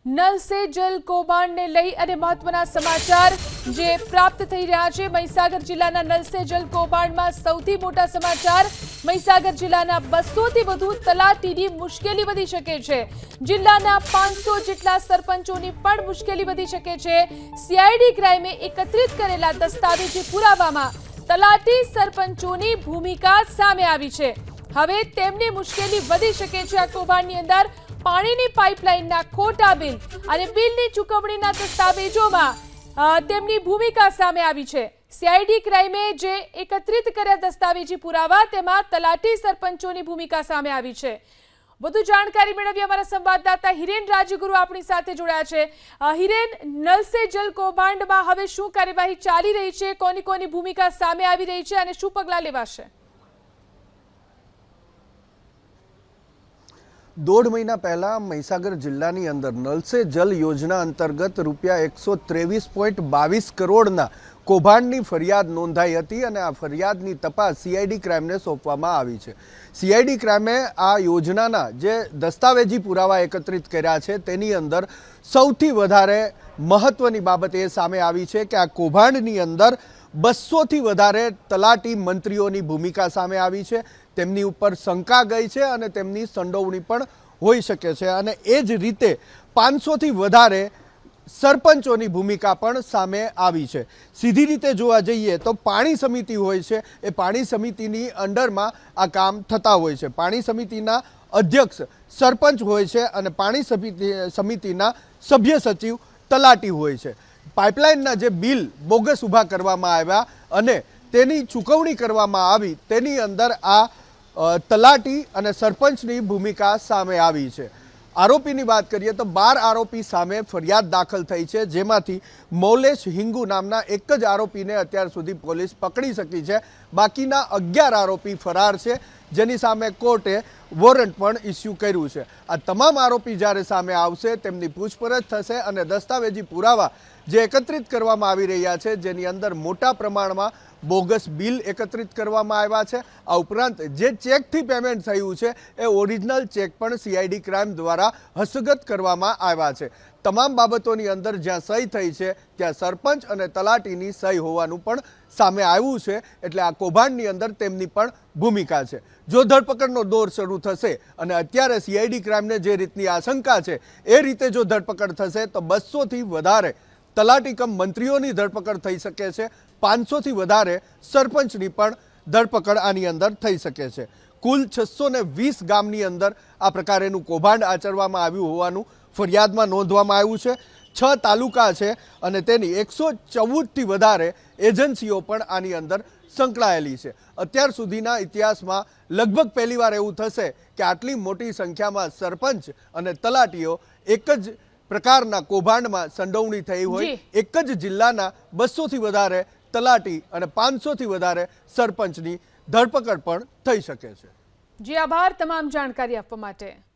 नल से जल कौभांडने लई अने महत्वना समाचार जे प्राप्त थई रह्या छे। महीसागर जिल्लाना नल से जल कौभांडमां सौथी मोटा समाचार। महीसागर जिल्लाना 200 થી વધુ તલાટીની મુશ્કેલી વધી શકે છે। જિલ્લાના 500 જેટલા સરપંચોની પણ મુશ્કેલી વધી શકે છે। સીઆઈડી ક્રાઇમે એકત્રિત કરેલા દસ્તાવેજી પુરાવામાં તલાટી સરપંચોની ભૂમિકા સામે આવી છે। હવે તેમની મુશ્કેલી વધી શકે છે। આ કૌભાંડની અંદર પાણીની પાઇપલાઇનના ખોટા બિલ અને બિલની ચૂકવણીના દસ્તાવેજોમાં તેમની ભૂમિકા સામે આવી છે। સીઆઈડી ક્રાઇમે જે એકત્રિત કર્યા દસ્તાવેજી પુરાવા તેમાં તલાટી સરપંચોની ભૂમિકા સામે આવી છે। વધુ જાણકારી મેળવી અમારા સંવાદદાતા હિરેન રાજગુરુ આપણી સાથે જોડાયા છે। હિરેન, નલ સે જલ કૌભાંડમાં હવે શું કાર્યવાહી ચાલી રહી છે, કોની કોની ભૂમિકા સામે આવી રહી છે અને શું પગલાં લેવાશે? 1.5 મહિના પહેલા મહીસાગર જિલ્લાની અંદર નલ સે જલ યોજના અંતર્ગત રૂપિયા 123.22 કરોડના કૌભાંડની ફરિયાદ નોંધાઈ હતી અને આ ફરિયાદની તપાસ સીઆઈડી ક્રાઇમને સોંપવામાં આવી છે। સીઆઈડી ક્રાઇમે આ યોજનાના જે દસ્તાવેજી પુરાવા એકત્રિત કર્યા છે તેની અંદર સૌથી વધારે મહત્વની બાબત એ સામે આવી છે કે આ કૌભાંડની અંદર 200 થી વધારે તલાટી મંત્રીઓની ભૂમિકા સામે આવી છે। તેમની ઉપર શંકા ગઈ છે અને તેમની સંડોવણી પણ હોઈ શકે છે અને એ જ રીતે 500 થી વધારે સરપંચોની ભૂમિકા પણ સામે આવી છે। સીધી રીતે જોવા જઈએ તો પાણી સમિતિ હોય છે, એ પાણી સમિતિની અંડરમાં આ કામ થતા હોય છે। પાણી સમિતિના અધ્યક્ષ સરપંચ હોય છે અને પાણી સમિતિના સભ્ય સચિવ તલાટી હોય છે। પાઇપલાઇનના જે બિલ બોગસ ઊભા કરવામાં આવ્યા અને તેની ચૂકવણી કરવામાં આવી તેની અંદર આ તલાટી અને સરપંચની ભૂમિકા સામે આવી છે। આરોપીની વાત કરીએ તો 12 આરોપી સામે ફરિયાદ દાખલ થઈ છે, જેમાંથી મૌલેશ હિંગુ નામના એક જ આરોપીને અત્યાર સુધી પોલીસ પકડી શકી છે। બાકીના 11 આરોપી ફરાર છે, જેની સામે કોર્ટે વોરંટ પણ ઇસ્યુ કર્યું છે। આ તમામ આરોપી જ્યારે સામે આવશે તેમની પૂછપરછ થશે અને દસ્તાવેજી પુરાવા જે એકત્રિત કરવામાં આવી રહ્યા છે, જેની અંદર મોટા પ્રમાણમાં બોગસ બિલ એકત્રિત કરવામાં આવ્યા છે। આ ઉપરાંત જે ચેકથી પેમેન્ટ થયું છે એ ઓરિજિનલ ચેક પણ સીઆઈડી ક્રાઇમ દ્વારા હસ્તગત કરવામાં આવ્યા છે। તમામ બાબતોની અંદર જ્યાં સહી થઈ છે ત્યાં સરપંચ અને તલાટીની સહી હોવાનું પણ સામે આવ્યું છે, એટલે આ કૌભાંડની અંદર તેમની પણ ભૂમિકા છે। જો ધરપકડનો દોર શરૂ થશે અને અત્યારે સીઆઈડી ક્રાઇમને જે રીતની આશંકા છે એ રીતે જો ધરપકડ થશે તો 200 થી વધારે તલાટી કમ મંત્રીઓની ધરપકડ થઈ શકે છે। 500 થી વધારે સરપંચની પણ ધરપકડ આની અંદર થઈ શકે છે। કુલ 620 ગામની અંદર આ પ્રકારેનું કૌભાંડ આચરવામાં આવ્યું હોવાનું ફરિયાદમાં નોંધવામાં આવ્યું છે। 6 તાલુકા છે અને તેની 114 થી વધારે એજન્સીઓ પણ આની અંદર સંકળાયેલી છે। અત્યાર સુધીના ઇતિહાસમાં લગભગ પહેલીવાર એવું થશે કે આટલી મોટી સંખ્યામાં સરપંચ અને તલાટીઓ એક જ પ્રકારના કૌભાંડમાં સંડોવણી થઈ હોય। એક જ જિલ્લાના 200 થી વધારે તલાટી અને 500 થી વધારે સરપંચની ધરપકડ પણ થઈ શકે છે। જી આભાર તમામ જાણકારી આપવા માટે।